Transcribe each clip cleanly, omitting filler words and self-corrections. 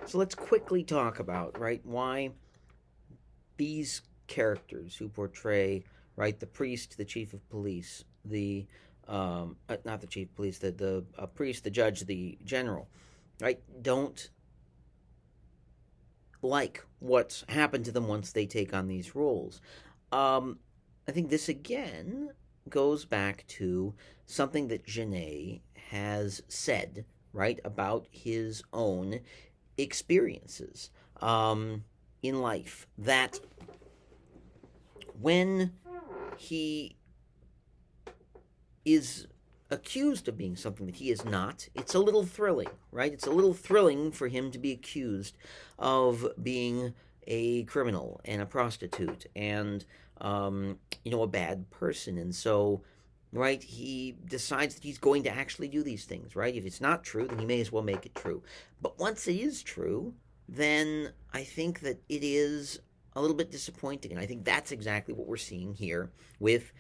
So let's quickly talk about, right, why these characters who portray, right, the priest, the chief of police, the not the chief of police, the priest, the judge, the general, right, don't like what's happened to them once they take on these roles. Um, I think this again goes back to something that Genet has said, right, about his own experiences in life. That when he is accused of being something that he is not, it's a little thrilling, right? It's a little thrilling for him to be accused of being a criminal and a prostitute and, a bad person. And so, right, he decides that he's going to actually do these things, right? If it's not true, then he may as well make it true. But once it is true, then I think that it is a little bit disappointing. And I think that's exactly what we're seeing here with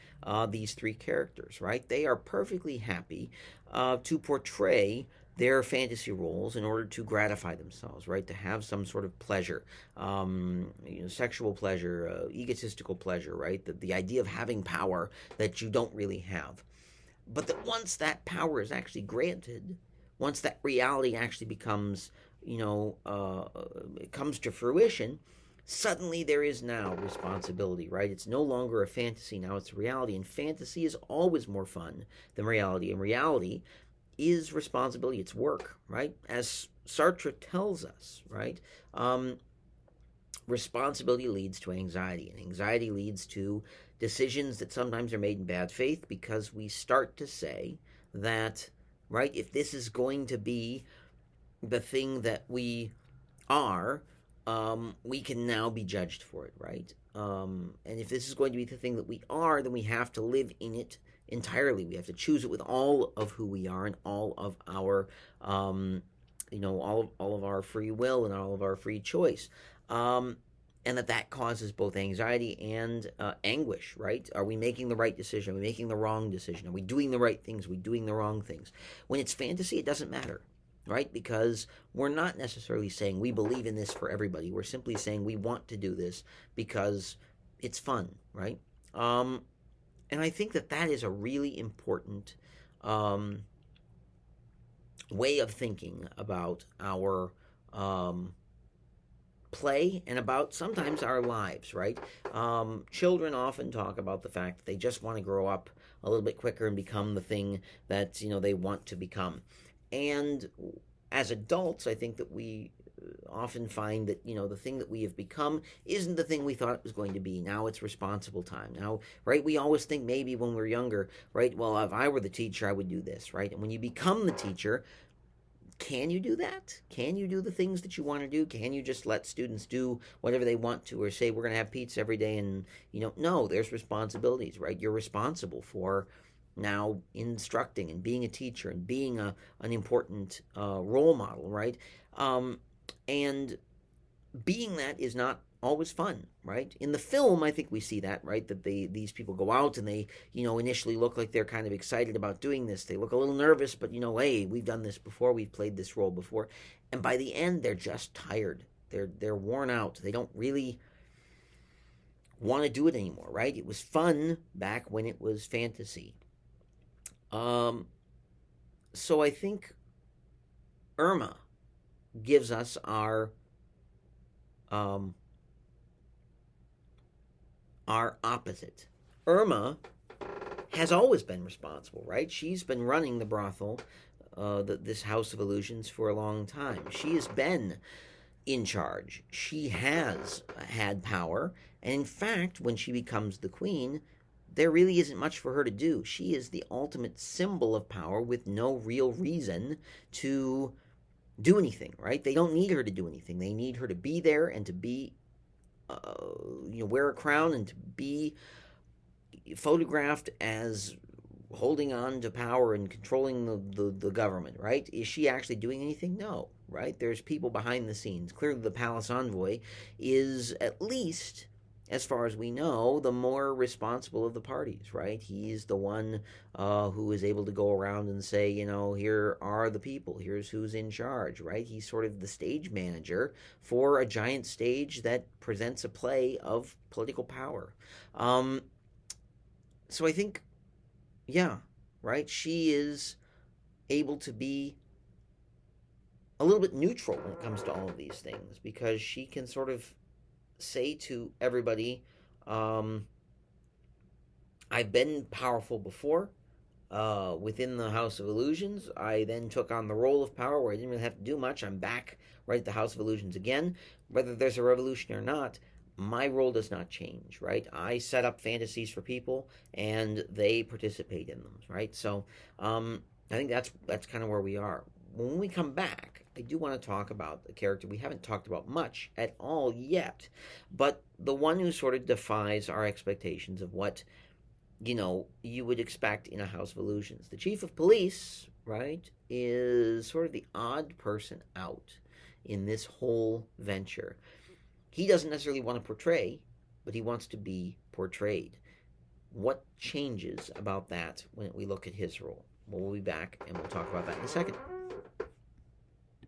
these three characters, right? They are perfectly happy to portray their fantasy roles in order to gratify themselves, right? To have some sort of pleasure, sexual pleasure, egotistical pleasure, right? The idea of having power that you don't really have. But that once that power is actually granted, once that reality actually becomes, it comes to fruition, suddenly there is now responsibility, right? It's no longer a fantasy, now it's a reality. And fantasy is always more fun than reality. And reality is responsibility, it's work, right? As Sartre tells us, right? Responsibility leads to anxiety, and anxiety leads to decisions that sometimes are made in bad faith because we start to say that, right, if this is going to be the thing that we are, we can now be judged for it, right? And if this is going to be the thing that we are, then we have to live in it entirely. We have to choose it with all of who we are and all of our, all of our free will and all of our free choice. And that causes both anxiety and anguish, right? Are we making the right decision? Are we making the wrong decision? Are we doing the right things? Are we doing the wrong things? When it's fantasy, it doesn't matter, right? Because we're not necessarily saying we believe in this for everybody. We're simply saying we want to do this because it's fun, right? And I think that is a really important um, way of thinking about our play and about sometimes our lives, right? Children often talk about the fact that they just want to grow up a little bit quicker and become the thing that they want to become. And as adults, I think that we often find that the thing that we have become isn't the thing we thought it was going to be. Now it's responsible time. Now, right, we always think maybe when we're younger, right, well, if I were the teacher I would do this, right? And when you become the teacher, can you do that? Can you do the things that you want to do? Can you just let students do whatever they want to, or say we're going to have pizza every day? And no, there's responsibilities, right? You're responsible for now instructing and being a teacher and being an important role model, right? And being that is not always fun, right? In the film, I think we see that, right? That these people go out and they, initially look like they're kind of excited about doing this. They look a little nervous, but hey, we've done this before. We've played this role before, and by the end, they're just tired. They're worn out. They don't really want to do it anymore, right? It was fun back when it was fantasy. So I think Irma gives us um, our opposite. Irma has always been responsible, right? She's been running the brothel, this House of Illusions, for a long time. She has been in charge. She has had power. And in fact, when she becomes the queen, there really isn't much for her to do. She is the ultimate symbol of power with no real reason to do anything, right? They don't need her to do anything. They need her to be there and to be, wear a crown and to be photographed as holding on to power and controlling the government, right? Is she actually doing anything? No, right? There's people behind the scenes. Clearly, the palace envoy is at least as far as we know, the more responsible of the parties, right? He's the one who is able to go around and say, here are the people, here's who's in charge, right? He's sort of the stage manager for a giant stage that presents a play of political power. Um, so I think, yeah, right? She is able to be a little bit neutral when it comes to all of these things because she can sort of say to everybody, um, I've been powerful before within the House of Illusions. I then took on the role of power where I didn't really have to do much. I'm back right at the House of Illusions again. Whether there's a revolution or not, my role does not change, right? I set up fantasies for people and they participate in them, right? So I think that's kind of where we are. When we come back, I do want to talk about a character we haven't talked about much at all yet, but the one who sort of defies our expectations of what you would expect in a House of Illusions. The chief of police, right, is sort of the odd person out in this whole venture. He doesn't necessarily want to portray, but he wants to be portrayed. What changes about that when we look at his role? We'll be back and we'll talk about that in a second.